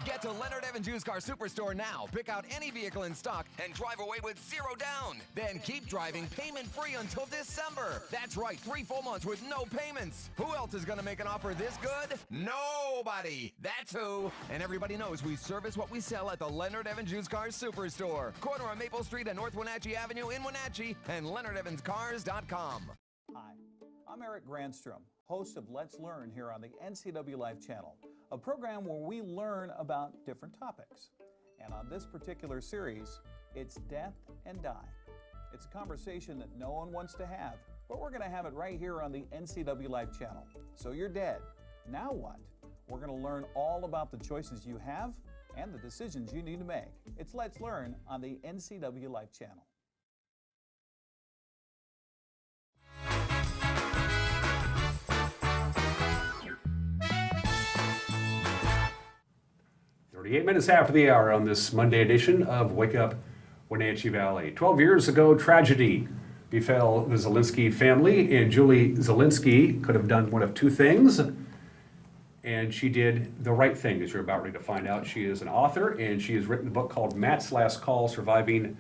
Get to Leonard Evans Used Car Superstore now. Pick out any vehicle in stock and drive away with $0 down. Then keep driving payment-free until December. That's right, 3 full months with no payments. Who else is going to make an offer this good? Nobody. That's who. And everybody knows we service what we sell at the Leonard Evans Used Car Superstore. Corner on Maple Street and North Wenatchee Avenue in Wenatchee and LeonardEvansCars.com. Hi, I'm Eric Grandstrom, host of Let's Learn here on the NCW Life Channel, a program where we learn about different topics. And on this particular series, it's death and die. It's a conversation that no one wants to have, but we're going to have it right here on the NCW Life Channel. So you're dead. Now what? We're going to learn all about the choices you have and the decisions you need to make. It's Let's Learn on the NCW Life Channel. Eight minutes after the hour on this Monday edition of Wake Up Wenatchee Valley. 12 years ago, tragedy befell the Zielinski family, and Julie Zielinski could have done one of two things, and she did the right thing, as you're about ready to find out. She is an author, and she has written a book called Matt's Last Call, Surviving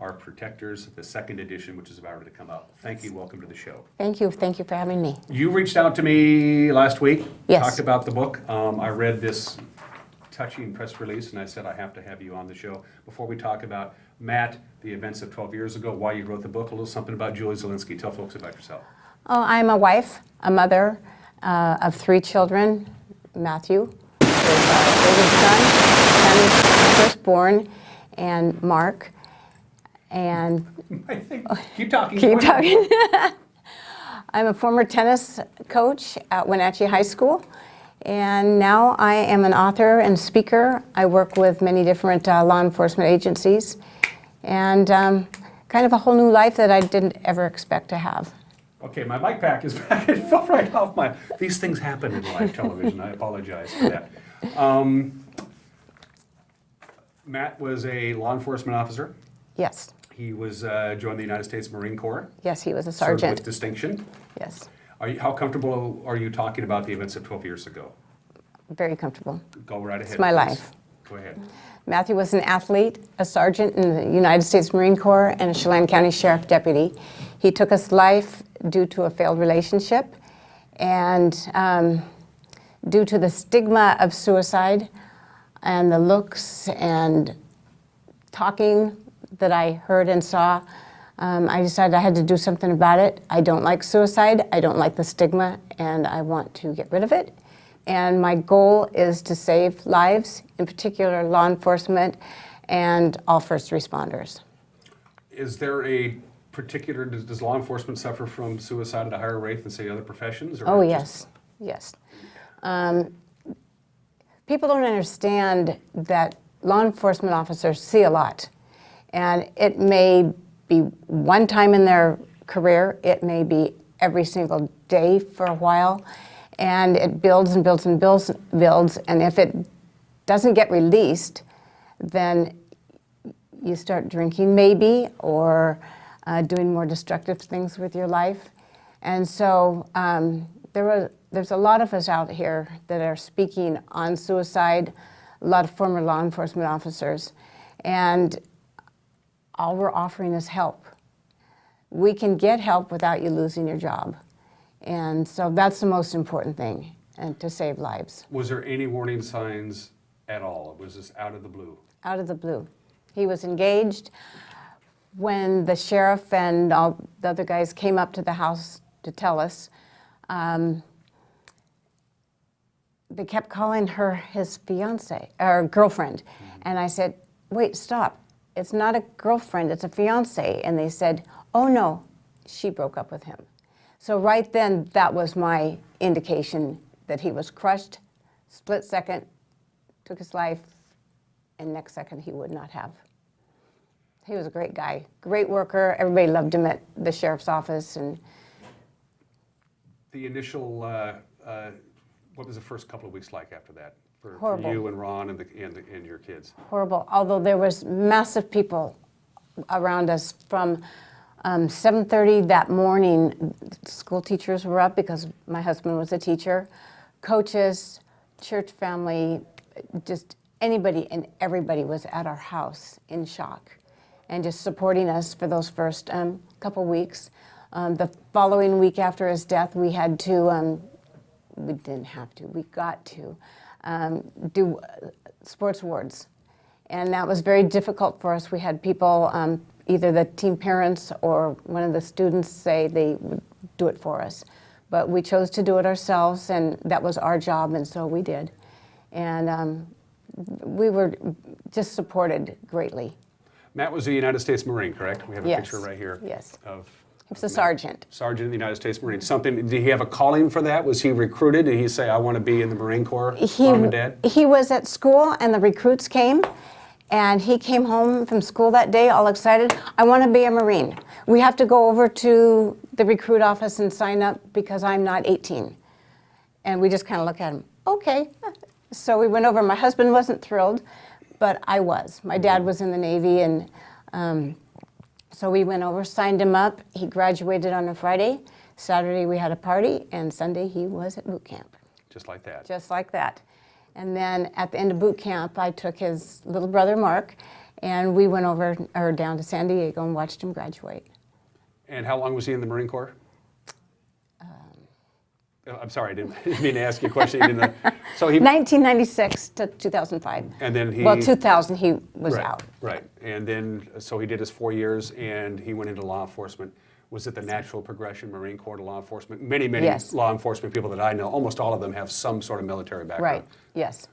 Our Protectors, the second edition, which is about ready to come out. Thank you. Welcome to the show. Thank you for having me. You reached out to me last week, Yes. talked about the book. I read this touching press release, and I said I have to have you on the show. Before we talk about Matt, the events of 12 years ago, why you wrote the book, a little something about Julie Zielinski. Tell folks about yourself. Oh, I'm a wife, a mother of 3 children. Matthew, his oldest son, Tammy's firstborn, and Mark. And I think, keep talking. Keep talking. I'm a former tennis coach at Wenatchee High School. And now I am an author and speaker. I work with many different law enforcement agencies, and kind of a whole new life that I didn't ever expect to have. Okay, my mic pack is back. It fell right off my. These things happen in live television. I apologize for that. Matt was a law enforcement officer. Yes. He was joined the United States Marine Corps. Yes, he was a Served sergeant. with distinction. Yes. How comfortable are you talking about the events of 12 years ago? Very comfortable. Go right ahead. It's my please. life. Go ahead. Matthew was an athlete, a sergeant in the United States Marine Corps, and a Chelan County Sheriff Deputy. He took his life due to a failed relationship, and due to the stigma of suicide and the looks and talking that I heard and saw, I decided I had to do something about it. I don't like suicide, I don't like the stigma, and I want to get rid of it. And my goal is to save lives, in particular law enforcement and all first responders. Is there a particular, does law enforcement suffer from suicide at a higher rate than, say, other professions? Or Oh, just- yes, yes. People don't understand that law enforcement officers see a lot. And it may be one time in their career, it may be every single day for a while, and it builds and builds and builds, and if it doesn't get released, then you start drinking maybe, or doing more destructive things with your life. And so there's a lot of us out here that are speaking on suicide, a lot of former law enforcement officers, and all we're offering is help. We can get help without you losing your job. And so that's the most important thing, and to save lives. Was there any warning signs at all? Was this out of the blue? Out of the blue. He was engaged. When the sheriff and all the other guys came up to the house to tell us, they kept calling her his fiance, or girlfriend. And I said, wait, stop. It's not a girlfriend, it's a fiance. And they said, oh no, she broke up with him. So right then, that was my indication that he was crushed, split second, took his life, and next second he would not have. He was a great guy, great worker. Everybody loved him at the sheriff's office. And The initial, what was the first couple of weeks like after that? For Horrible. you and Ron and your kids? horrible, although there was massive people around us from 7:30 that morning. School teachers were up because my husband was a teacher, coaches, church family, just anybody and everybody was at our house in shock and just supporting us for those first couple weeks. The following week after his death, we had to, we didn't have to, we got to do sports awards. And that was very difficult for us. We had people, either the team parents or one of the students say they would do it for us. But we chose to do it ourselves, and that was our job, and so we did. And we were just supported greatly. Matt was a United States Marine, correct? We have a Yes. picture right here. Yes. Of He was a sergeant. Sergeant in the United States Marine. Something, did he have a calling for that? Was he recruited? Did he say, I want to be in the Marine Corps, Mom and Dad? He was at school, and the recruits came, and he came home from school that day all excited. I want to be a Marine. We have to go over to the recruit office and sign up because I'm not 18. And we just kind of look at him, okay. So we went over. My husband wasn't thrilled, but I was. My dad was in the Navy, and so we went over, signed him up. He graduated on a Friday. Saturday we had a party, and Sunday he was at boot camp. Just like that. Just like that. And then at the end of boot camp, I took his little brother, Mark, and we went over, or down to San Diego and watched him graduate. And how long was he in the Marine Corps? I'm sorry, I didn't mean to ask you a question. You didn't know. So he 1996 to 2005. And then he... Well, 2000 he was right, out. Right. And then, so he did his 4 years, and he went into law enforcement. Was it the natural progression, Marine Corps to law enforcement? Many Yes. law enforcement people that I know, almost all of them have some sort of military background. Right, yes.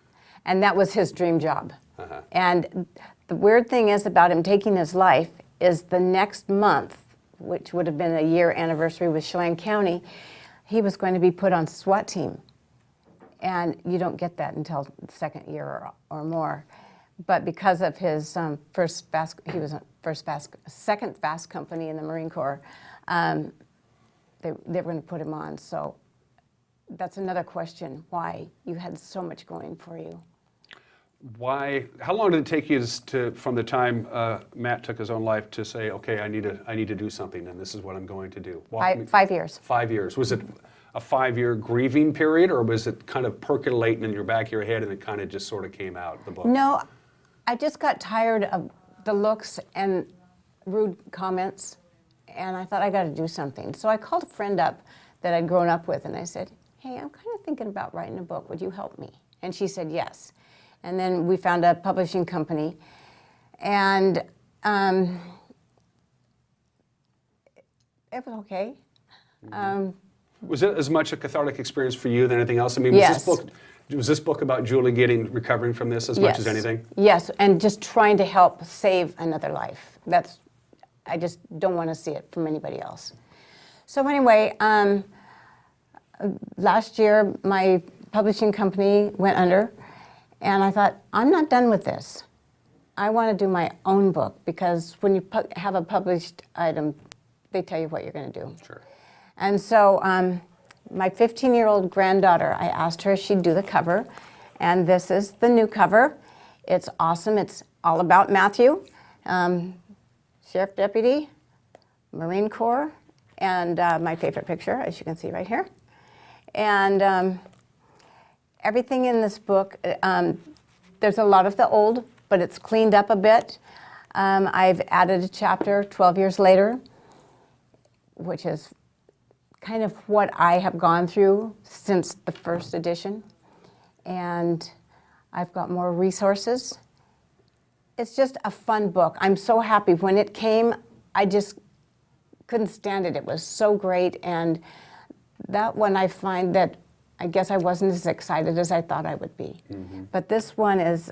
And that was his dream job. Uh-huh. And the weird thing is about him taking his life is the next month, which would have been a year anniversary with Chelan County, he was going to be put on SWAT team. And you don't get that until the second year or more. But because of his he was second fast company in the Marine Corps, they were going to put him on. So that's another question, why you had so much going for you. Why? How long did it take you from the time Matt took his own life to say, okay, I need to do something, and this is what I'm going to do? 5 years. 5 years. Was it a 5-year grieving period, or was it kind of percolating in your back of your head and it kind of just sort of came out, the book? No, I just got tired of the looks and rude comments, and I thought I got to do something. So I called a friend up that I'd grown up with, and I said, hey, I'm kind of thinking about writing a book. Would you help me? And she said yes. And then we found a publishing company, and it was okay. Was it as much a cathartic experience for you than anything else? I mean, Yes. was this book about Julie recovering from this as much as anything? Yes, and just trying to help save another life. I just don't want to see it from anybody else. So anyway, last year my publishing company went under, and I thought, I'm not done with this. I want to do my own book, because when you have a published item, they tell you what you're going to do. Sure. And so my 15-year-old granddaughter, I asked her if she'd do the cover, and this is the new cover. It's awesome. It's all about Matthew, Sheriff Deputy, Marine Corps, and my favorite picture, as you can see right here. And everything in this book, there's a lot of the old, but it's cleaned up a bit. I've added a chapter 12 years later, which is kind of what I have gone through since the first edition. And I've got more resources. It's just a fun book. I'm so happy. When it came, I just couldn't stand it. It was so great. And that one, I find that I guess I wasn't as excited as I thought I would be. Mm-hmm. But this one is,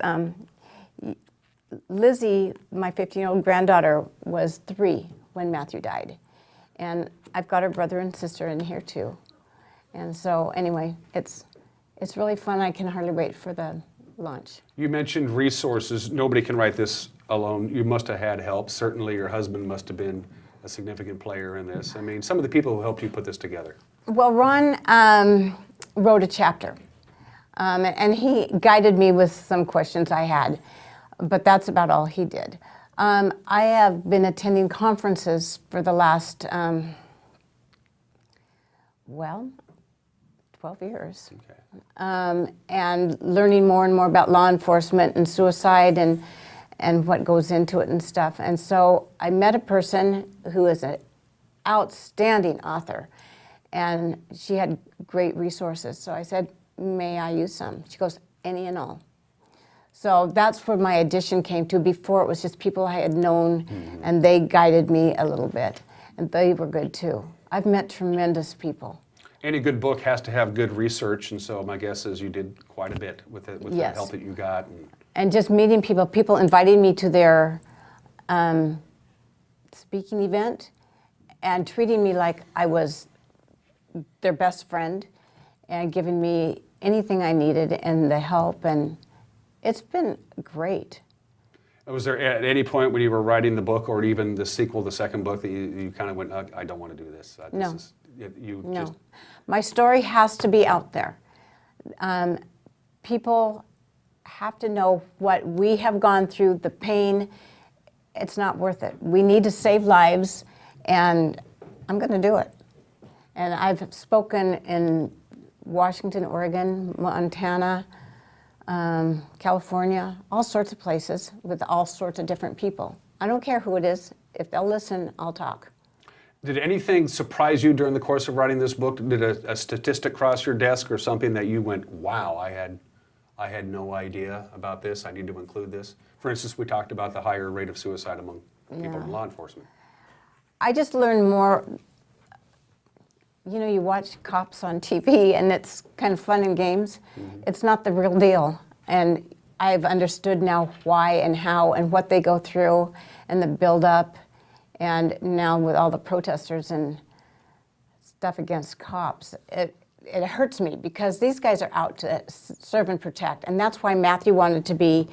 Lizzie, my 15-year-old granddaughter, was 3 when Matthew died. And I've got her brother and sister in here too. And so anyway, it's really fun. I can hardly wait for the launch. You mentioned resources. Nobody can write this alone. You must have had help. Certainly your husband must have been a significant player in this. I mean, some of the people who helped you put this together. Well, Ron wrote a chapter, and he guided me with some questions I had, but that's about all he did. I have been attending conferences for the last, 12 years. Okay. And learning more and more about law enforcement and suicide and what goes into it and stuff. And so I met a person who is an outstanding author, and she had great resources. So I said, may I use some? She goes, any and all. So that's where my edition came to. Before, it was just people I had known, and they guided me a little bit, and they were good too. I've met tremendous people. Any good book has to have good research, and so my guess is you did quite a bit with it, with Yes. the help that you got. And just meeting people inviting me to their speaking event and treating me like I was their best friend and giving me anything I needed and the help, and it's been great. Was there at any point when you were writing the book or even the sequel, the second book, that you kind of went, I don't want to do this? No. No. Just... My story has to be out there. People have to know what we have gone through, the pain. It's not worth it. We need to save lives, and I'm going to do it. And I've spoken in Washington, Oregon, Montana, California, all sorts of places with all sorts of different people. I don't care who it is. If they'll listen, I'll talk. Did anything surprise you during the course of writing this book? Did a statistic cross your desk or something that you went, wow, I had no idea about this, I need to include this? For instance, we talked about the higher rate of suicide among people in law enforcement. I just learned more. You know, you watch cops on TV and it's kind of fun and games. It's not the real deal. And I've understood now why and how and what they go through and the build-up. And now with all the protesters and stuff against cops, it hurts me because these guys are out to serve and protect. And that's why Matthew wanted to be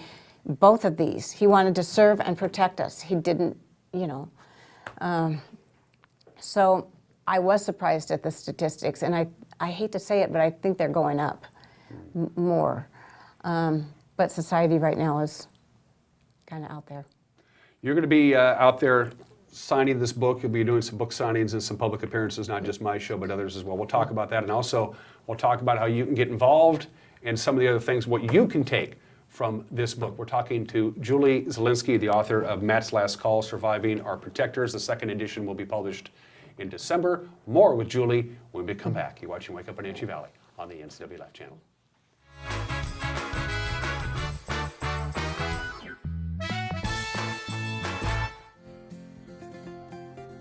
both of these. He wanted to serve and protect us. He didn't, you know. So I was surprised at the statistics. And I hate to say it, but I think they're going up more. But society right now is kind of out there. You're going to be out there signing this book. You'll be doing some book signings and some public appearances, not just my show, but others as well. We'll talk about that. And also, we'll talk about how you can get involved and some of the other things, what you can take from this book. We're talking to Julie Zielinski, the author of Matt's Last Call, Surviving Our Protectors. The second edition will be published in December. More with Julie when we come back. You're watching Wake Up Wenatchee Valley on the NCW Life channel.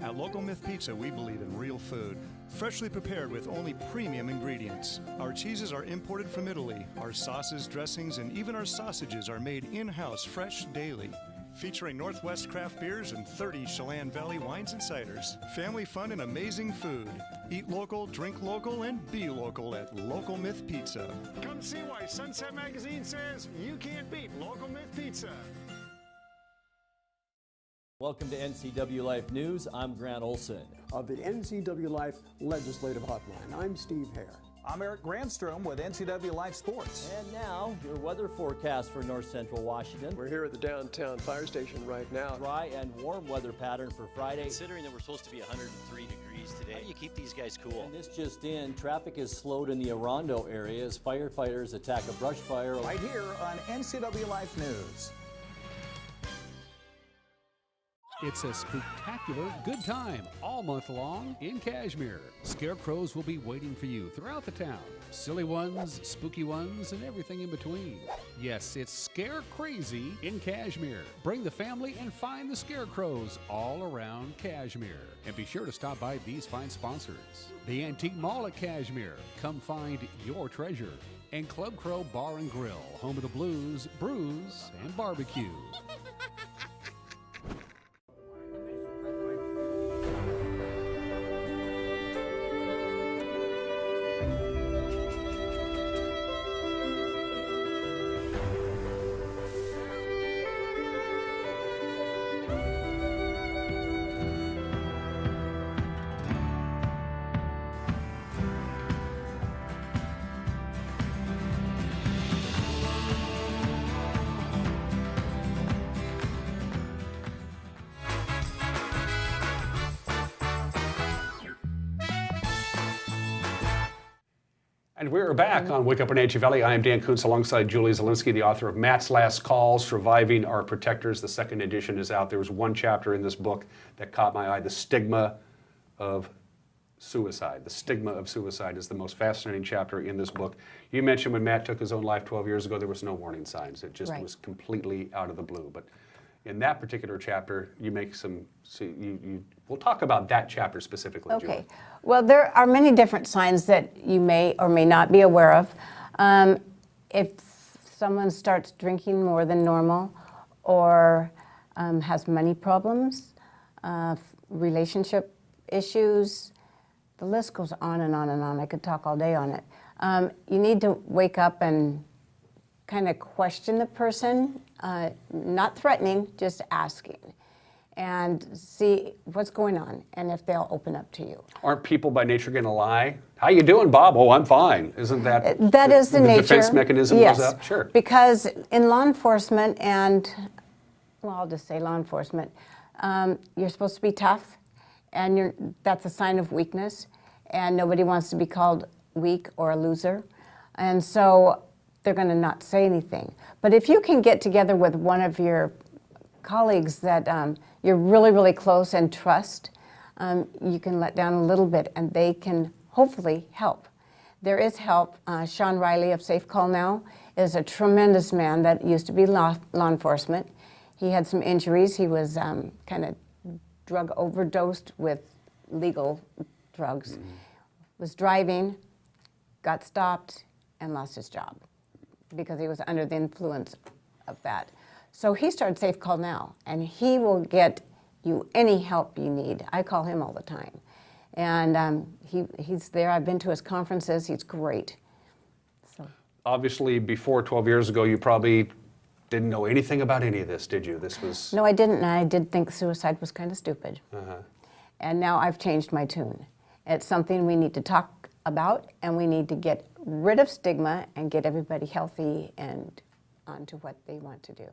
At Local Myth Pizza, we believe in real food, freshly prepared with only premium ingredients. Our cheeses are imported from Italy. Our sauces, dressings, and even our sausages are made in-house, fresh daily. Featuring Northwest craft beers and 30 Chelan Valley wines and ciders. Family fun and amazing food. Eat local, drink local, and be local at Local Myth Pizza. Come see why Sunset Magazine says you can't beat Local Myth Pizza. Welcome to NCW Life News. I'm Grant Olson. Of the NCW Life Legislative Hotline, I'm Steve Hare. I'm Eric Grandstrom with NCW Life Sports. And now, your weather forecast for north central Washington. We're here at the downtown fire station right now. Dry and warm weather pattern for Friday. Considering that we're supposed to be 103 degrees today, how do you keep these guys cool? And this just in, traffic is slowed in the Orondo area as firefighters attack a brush fire. Right here on NCW Life News. It's a spectacular good time all month long in Cashmere. Scarecrows will be waiting for you throughout the town. Silly ones, spooky ones, and everything in between. Yes, it's Scare Crazy in Cashmere. Bring the family and find the scarecrows all around Cashmere. And be sure to stop by these fine sponsors. The Antique Mall at Cashmere. Come find your treasure. And Club Crow Bar and Grill, home of the blues, brews, and barbecue. And we're back on Wake Up Wenatchee Valley. I am Dan Kuntz alongside Julie Zielinski, the author of Matt's Last Call, Surviving Our Protectors. The second edition is out. There was one chapter in this book that caught my eye, the stigma of suicide. The stigma of suicide is the most fascinating chapter in this book. You mentioned when Matt took his own life 12 years ago, there was no warning signs. It just was completely out of the blue. But in that particular chapter, you make some, we'll talk about that chapter specifically, Okay. Julie. Well, there are many different signs that you may or may not be aware of. If someone starts drinking more than normal or has money problems, relationship issues, the list goes on and on and on. I could talk all day on it. You need to wake up and kind of question the person, not threatening, just asking, and see what's going on and if they'll open up to you. Aren't people by nature going to lie? How you doing, Bob? Oh, I'm fine. Isn't that That is the nature. defense mechanism yes, goes up? Sure. Because in law enforcement and, well, I'll just say law enforcement, you're supposed to be tough, and that's a sign of weakness, and nobody wants to be called weak or a loser. And so they're going to not say anything. But if you can get together with one of your colleagues that you're really, really close and trust, you can let down a little bit and they can hopefully help. There is help. Sean Riley of Safe Call Now is a tremendous man that used to be law enforcement. He had some injuries. He was kind of drug overdosed with legal drugs, was driving, got stopped, and lost his job because he was under the influence of that. So he started Safe Call Now, and he will get you any help you need. I call him all the time. And he's there. I've been to his conferences. He's great. So. Obviously, before 12 years ago, you probably didn't know anything about any of this, did you? This was... No, I didn't. And I did think suicide was kind of stupid. Uh-huh. And now I've changed my tune. It's something we need to talk about, and we need to get rid of stigma and get everybody healthy and onto what they want to do.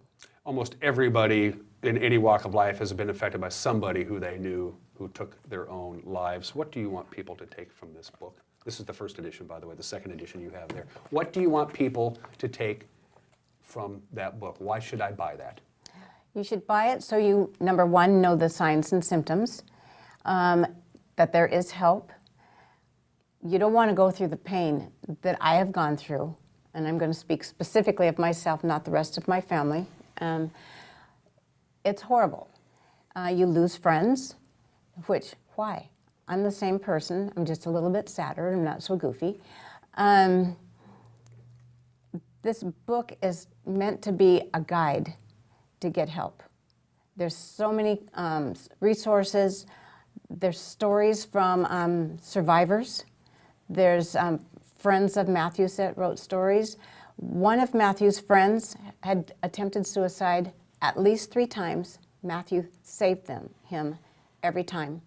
Almost everybody in any walk of life has been affected by somebody who they knew who took their own lives. What do you want people to take from this book? This is the first edition, by the way, the second edition you have there. What do you want people to take from that book? Why should I buy that? You should buy it so you, number one, know the signs and symptoms, that there is help. You don't want to go through the pain that I have gone through, and I'm going to speak specifically of myself, not the rest of my family. It's horrible. You lose friends, why? I'm the same person. I'm just a little bit sadder. I'm not so goofy. This book is meant to be a guide to get help. There's so many resources. There's stories from survivors. There's friends of Matthew's that wrote stories. One of Matthew's friends had attempted suicide at least 3 times. Matthew saved him every time.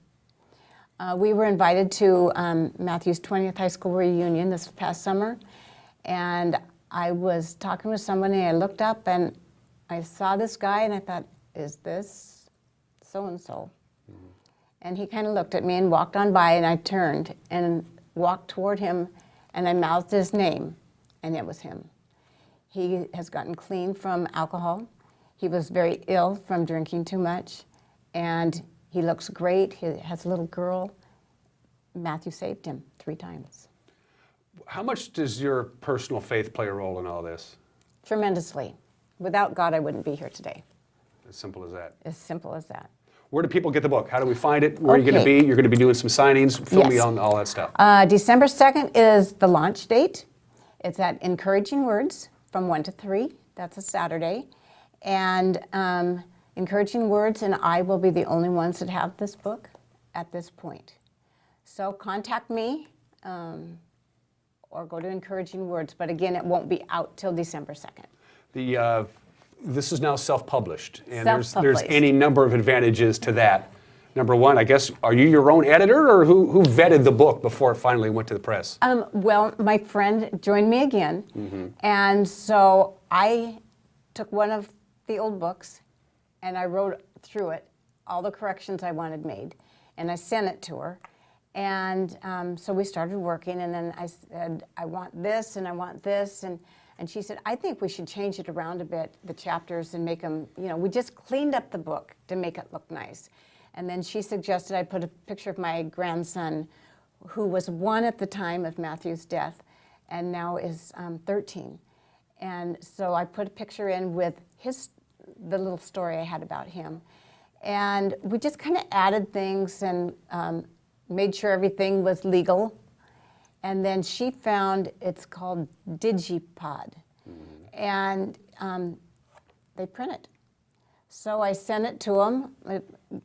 We were invited to Matthew's 20th high school reunion this past summer, and I was talking with someone, and I looked up and I saw this guy, and I thought, is this so-and-so? Mm-hmm. And he kind of looked at me and walked on by, and I turned and walked toward him, and I mouthed his name, and it was him. He has gotten clean from alcohol. He was very ill from drinking too much, and he looks great. He has a little girl. Matthew saved him 3 times. How much does your personal faith play a role in all this? Tremendously. Without God, I wouldn't be here today. As simple as that. As simple as that. Where do people get the book? How do we find it? Where are you going to be? You're going to be doing some signings. Fill me on all that stuff. December 2nd is the launch date. It's at Encouraging Words from 1 to 3. That's a Saturday. And Encouraging Words and I will be the only ones that have this book at this point. So contact me or go to Encouraging Words. But again, it won't be out till December 2nd. This is now self-published, and there's any number of advantages to that. Number one, I guess, are you your own editor, or who vetted the book before it finally went to the press? Well, my friend joined me again, and so I took one of the old books, and I wrote through it all the corrections I wanted made, and I sent it to her. And so we started working, and then I said, I want this, and I want this, and she said, I think we should change it around a bit, the chapters, and make them, we just cleaned up the book to make it look nice. And then she suggested I put a picture of my grandson, who was 1 at the time of Matthew's death, and now is 13. And so I put a picture in with the little story I had about him. And we just kind of added things and made sure everything was legal. And then she found, it's called Digipod, and they print it. So I sent it to them.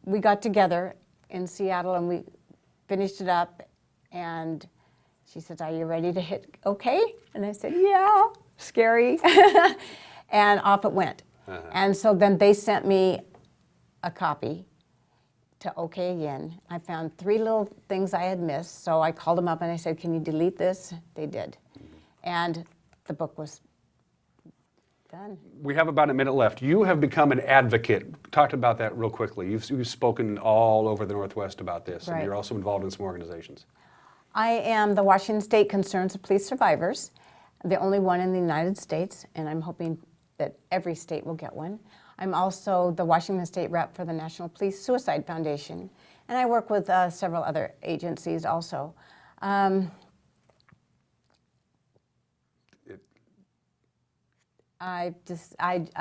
We got together in Seattle and we finished it up, and she said, are you ready to hit okay? And I said, yeah, scary. And off it went. And so then they sent me a copy to okay again. I found 3 little things I had missed, so I called them up and I said, can you delete this? They did. And the book was done. We have about a minute left. You have become an advocate. Talk about that real quickly. You've spoken all over the Northwest about this, and you're also involved in some organizations. I am the Washington State Concerns of Police Survivors, the only one in the United States, and I'm hoping that every state will get one. I'm also the Washington State rep for the National Police Suicide Foundation, and I work with several other agencies also. I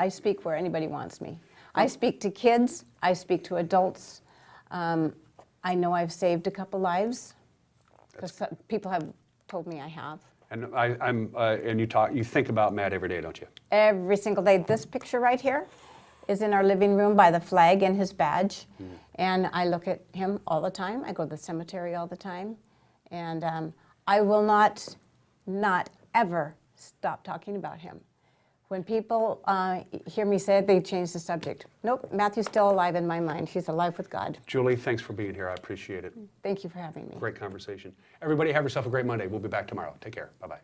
speak where anybody wants me. I speak to kids, I speak to adults. I know I've saved a couple lives, because people have told me I have. And and you think about Matt every day, don't you? Every single day. This picture right here is in our living room by the flag and his badge. And I look at him all the time. I go to the cemetery all the time. And I will not ever stop talking about him. When people hear me say it, they change the subject. Nope, Matthew's still alive in my mind. He's alive with God. Julie, thanks for being here. I appreciate it. Thank you for having me. Great conversation. Everybody have yourself a great Monday. We'll be back tomorrow. Take care. Bye-bye.